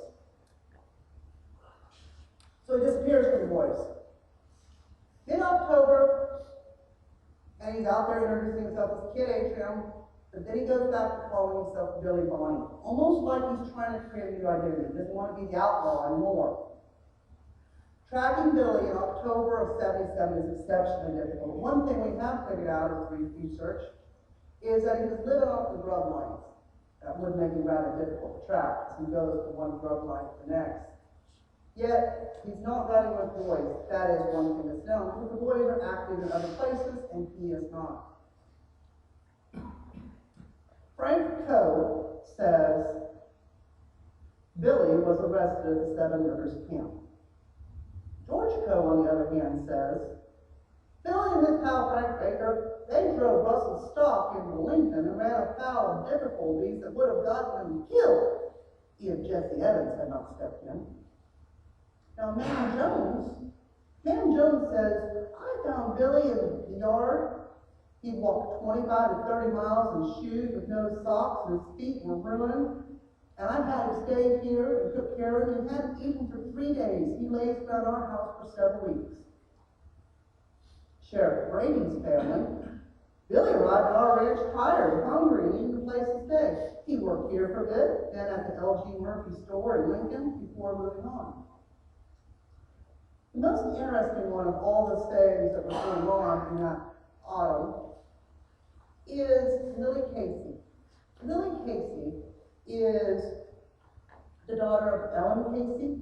So he disappears from the boys. Mid-October, and he's out there introducing himself as Kid Atrium, but then he goes back to calling himself Billy Bonnie, almost like he's trying to create a new identity. He doesn't want to be the outlaw anymore. Tracking Billy in October of '77 is exceptionally difficult. One thing we have figured out as we research is that he was living off the drug lines. That would make it rather difficult to track as he goes from one drug line to the next. Yet, he's not running with boys. That is one thing that's known, because the boys are active in other places, and he is not. Frank Coe says Billy was arrested at the Seven Rivers camp. George Coe, on the other hand, says Billy and his pal Frank Baker, they drove Russell's stock into Lincoln and ran afoul of difficulties that would have gotten them killed if Jesse Evans had not stepped in. Now, Man Jones says, I found Billy in the yard. He walked 25 to 30 miles in shoes with no socks, and his feet were ruined. And I had him stay here and took care of him. He hadn't eaten for 3 days. He lays around our house for several weeks. Sheriff Brady's family, Billy arrived at our ranch tired, hungry, and needed a place to stay. He worked here for a bit, then at the L.G. Murphy store in Lincoln before moving on. The most interesting one of all the things that was going on in that autumn is Lily Casey. Lily Casey is the daughter of Ellen Casey,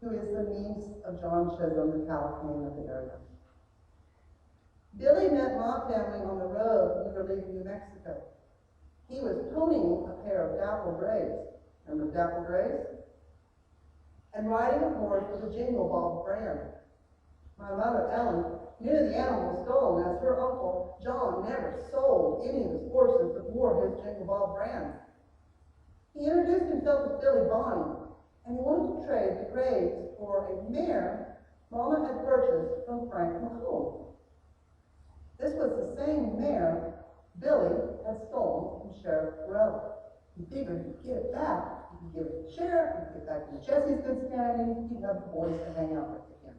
who is the niece of John Chisholm, the cattleman of the area. Billy met my family on the road when we were leaving New Mexico. He was ponying a pair of dapple grays. Remember dapple grays? And riding a horse with a Jingle Bob brand. My mother, Ellen, knew the animal was stolen, as her uncle, John, never sold any of his horses that wore his Jingle Bob brand. He introduced himself as Billy Bonnie, and he wanted to trade the grays for a mare Mama had purchased from Frank McCool. This was the same mare Billy had stolen from Sheriff Burrell. He figured he'd get it back. He could give it to the sheriff, he could get back to Jesse's good standing, he'd have the boys to hang out with again.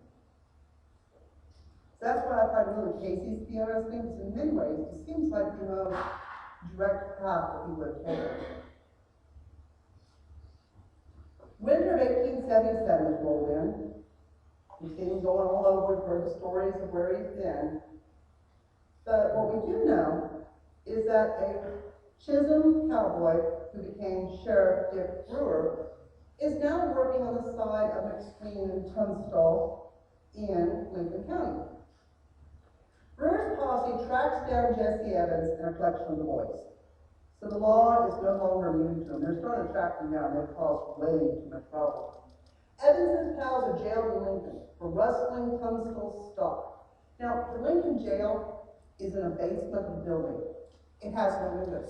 So that's why I find Lily Casey's to be interesting, because in many ways, it seems like the most direct path that he would have taken. Winter of 1877 is rolled in. We've seen him going all over, we've heard the stories of where he's been. But what we do know is that a Chisholm cowboy who became Sheriff Dick Brewer is now working on the side of McSween and Tunstall in Lincoln County. Brewer's posse tracks down Jesse Evans and a collection of the boys. So the law is no longer immune to them. They're starting to track them down. They've caused way too much problem. Evans and his pals are jailed in Lincoln for rustling Tunstall's stock. Now, the Lincoln jail is in a basement of the building. It has no windows.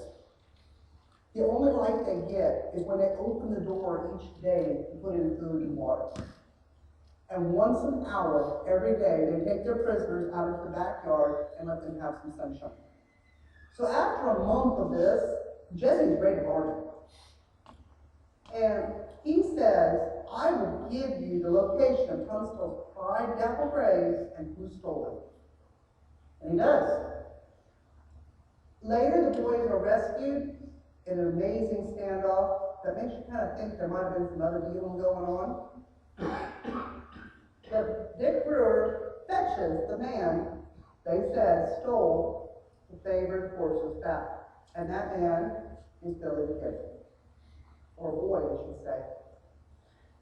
The only light they get is when they open the door each day to put in food and water. And once an hour, every day, they take their prisoners out into the backyard and let them have some sunshine. So after a month of this, Jesse's ready to bargain. And he says, I will give you the location of Tunstall's pride dapple grays and who stole them. And he does. Later, the boys are rescued in an amazing standoff that makes you kind of think there might have been some other dealing going on. But Dick Brewer fetches the man they said stole the favored horses back. And that man is Billy the Kid. Or boy, I should say.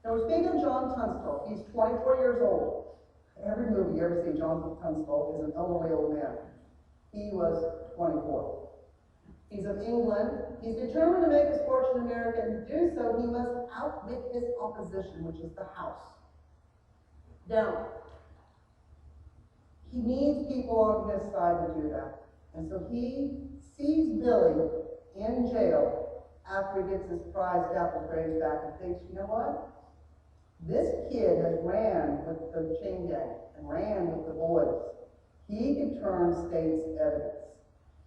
Now we're speaking of John Tunstall. He's 24 years old. Every movie you ever see John Tunstall is an elderly old man. He was 24. He's of England. He's determined to make his fortune in America, and to do so, he must outwit his opposition, which is the house. Now, he needs people on his side to do that. And so he sees Billy in jail after he gets his prized apple grades back and thinks, you know what? This kid has ran with the chain gang and ran with the boys. He can turn state's evidence.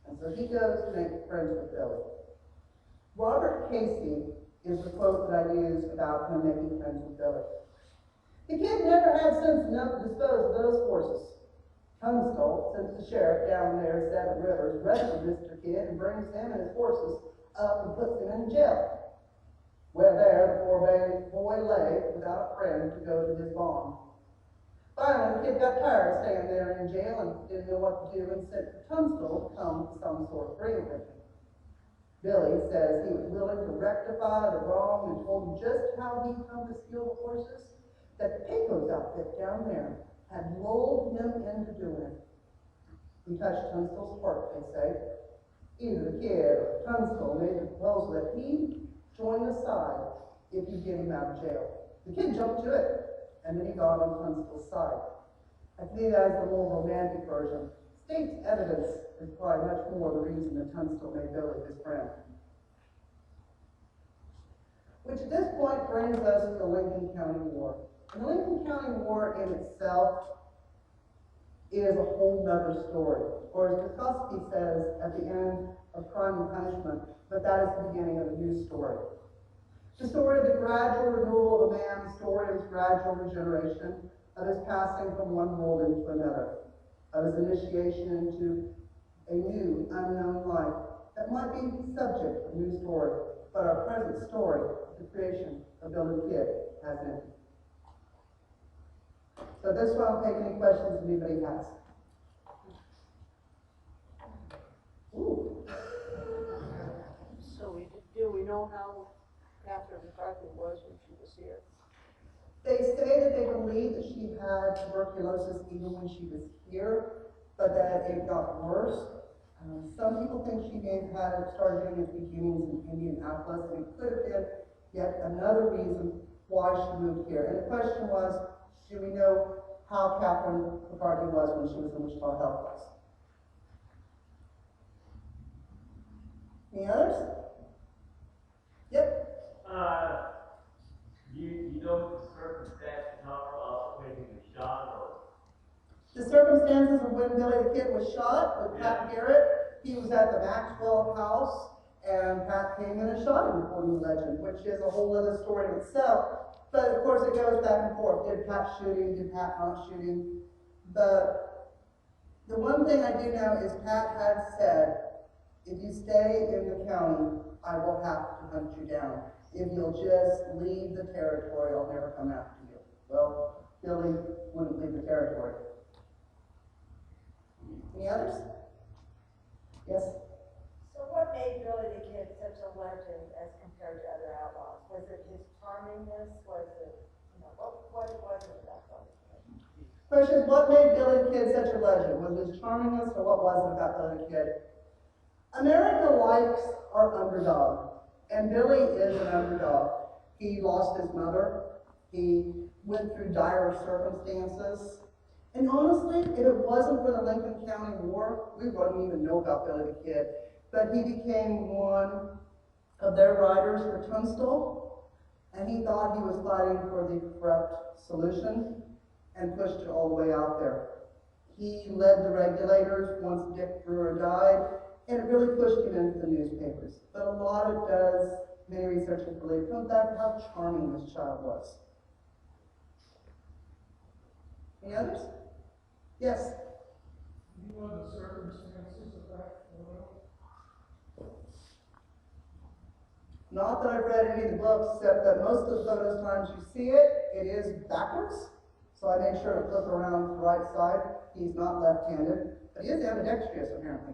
And so he goes to make friends with Billy. Robert Casey is the quote that I use about him making friends with Billy. The kid never had sense enough to dispose of those horses. Tunstall sends the sheriff down there at Seven Rivers, arrests Mr. Kid, and brings him and his horses up and puts him in jail. Where there, the poor boy lay without a friend to go to his bond. Finally, the kid got tired of staying there in jail and didn't know what to do and sent for Tunstall to come to some sort of agreement with him. Billy says he was willing to rectify the wrong and told him just how he'd come to steal the horses, that the Pecos outfit down there had lulled him into doing it. He touched Tunstall's heart, they say. Either the kid or Tunstall made the proposal that he join the side if you get him out of jail. The kid jumped to it, and then he got on Tunstall's side. I think that is the more romantic version. State's evidence is probably much more the reason that Tunstall made Billy his friend. Which at this point brings us to the Lincoln County War. And the Lincoln County War in itself is a whole nother story. Or as Bukowski says at the end of Crime and Punishment, but that is the beginning of a new story. The story of the gradual renewal of a man, the story of his gradual regeneration, of his passing from one world into another, of his initiation into a new, unknown life that might be subject of a new story, but our present story, the creation of Billy the Kid, has ended. So this one, I'll take any questions anybody has. Ooh. So do we know how Catherine McCarthy was when she was here? They say that they believe that she had tuberculosis even when she was here, but that it got worse. Some people think she may have had it started getting its beginnings in Indianapolis, and it could have been yet another reason why she moved here. And the question was, do we know how Catherine McCarthy was when she was in Wichita Health Class? Any others? Yep. You know the circumstances of when he was shot, or? The circumstances of when Billy the Kid was shot with Pat Garrett, he was at the Maxwell house, and Pat came in and shot him, according to legend, which is a whole other story in itself. But of course it goes back and forth. Did Pat shoot him? Did Pat not shoot him? But the one thing I do know is Pat had said, if you stay in the county, I will have to hunt you down. If you'll just leave the territory, I'll never come after you. Well, Billy wouldn't leave the territory. Any others? Yes? So what made Billy the Kid such a legend as compared to other outlaws? Was it his charmingness? Was it, what was it about Billy the Kid? Question is, what made Billy the Kid such a legend? Was it his charmingness, or what was it about Billy the Kid? America likes our underdog, and Billy is an underdog. He lost his mother. He went through dire circumstances. And honestly, if it wasn't for the Lincoln County War, we wouldn't even know about Billy the Kid. But he became one of their riders for Tunstall, and he thought he was fighting for the correct solution and pushed it all the way out there. He led the regulators once Dick Brewer died, and it really pushed him into the newspapers. But a lot of it does, many researchers believe, comes back to how charming this child was. Any others? Yes? Do you know the circumstances of that photo? Not that I've read any of the books, except that most of the photos times you see it, it is backwards. So I made sure to flip around to the right side. He's not left-handed, but he is ambidextrous apparently.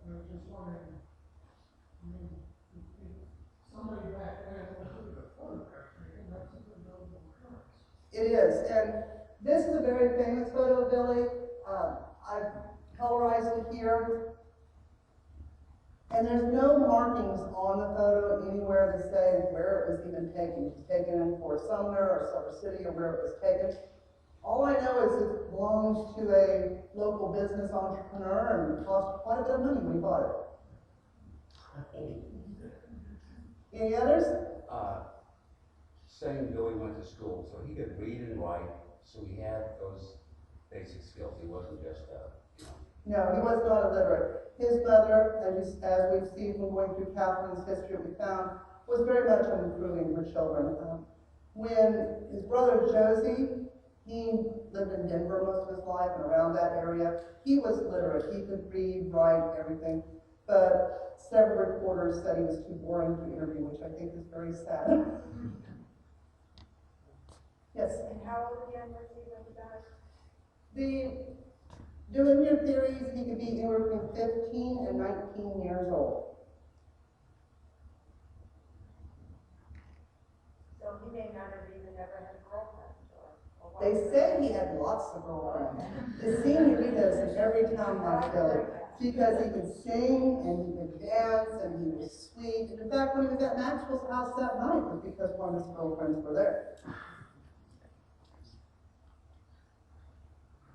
I was just wondering, I mean, somebody back then looked at a photograph, and that's a notable occurrence. It is, and this is a very famous photo of Billy. I've colorized it here. And there's no markings on the photo anywhere to say where it was even taken. It was taken in Fort Sumner or Silver City or where it was taken. All I know is it belongs to a local business entrepreneur and cost quite a bit of money when he bought it. Any others? Saying Billy went to school, so he could read and write, so he had those basic skills. He wasn't just No, he was not illiterate. His mother, as we've seen from going through Catherine's history we found, was very much on improving her children. When his brother Josie, he lived in Denver most of his life and around that area, he was literate. He could read, write, everything. But several reporters said he was too boring to interview, which I think is very sad. Yes? And how old again was he when he died? Doing your theories, he could be anywhere between 15 and 19 years old. So he may not have even ever had a girlfriend or They say he had lots of girlfriends. It seemed to be this in every town like Billy, because he could sing and he could dance and he was sweet. And in fact, when he was at Maxwell's house that night, it was because one of his girlfriends were there.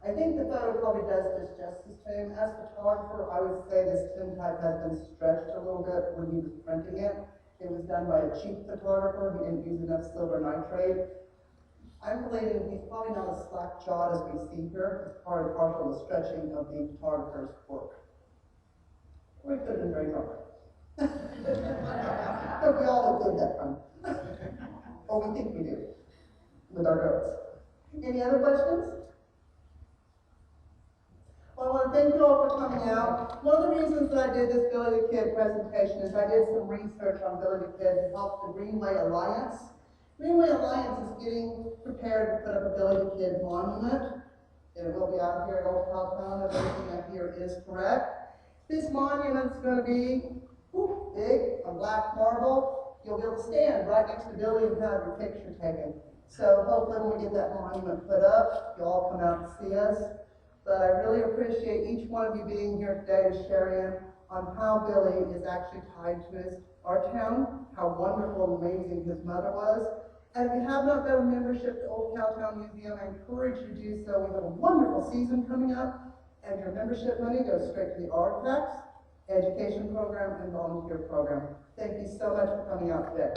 I think the photo probably does this justice to him. As a photographer, I would say this tintype has been stretched a little bit when he was printing it. It was done by a cheap photographer. He didn't use enough silver nitrate. I'm believing he's probably not as slack-jawed as we see here. It's part and parcel of the stretching of the photographer's work. Or he could have been very drunk. But we all look good that time. Or we think we do, with our notes. Any other questions? Well, I want to thank you all for coming out. One of the reasons that I did this Billy the Kid presentation is I did some research on Billy the Kid to help the Greenway Alliance. Greenway Alliance is getting prepared to put up a Billy the Kid monument. It will be out here at Old Cowtown if everything I hear is correct. This monument's going to be big on black marble. You'll be able to stand right next to Billy and have your picture taken. So hopefully when we get that monument put up, you'll all come out and see us. But I really appreciate each one of you being here today to share in on how Billy is actually tied to our town, how wonderful and amazing his mother was. And if you have not got a membership to Old Cowtown Museum, I encourage you to do so. We have a wonderful season coming up, and your membership money goes straight to the artifacts, education program, and volunteer program. Thank you so much for coming out today.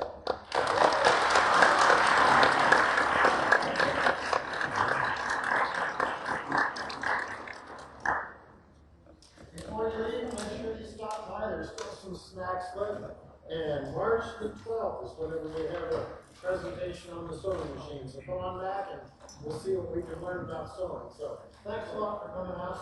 Before you leave, make sure you stop by. There's still some snacks left. And March the 12th is whenever we have a presentation on the sewing machine. So come on back and we'll see what we can learn about sewing. So thanks a lot for coming out.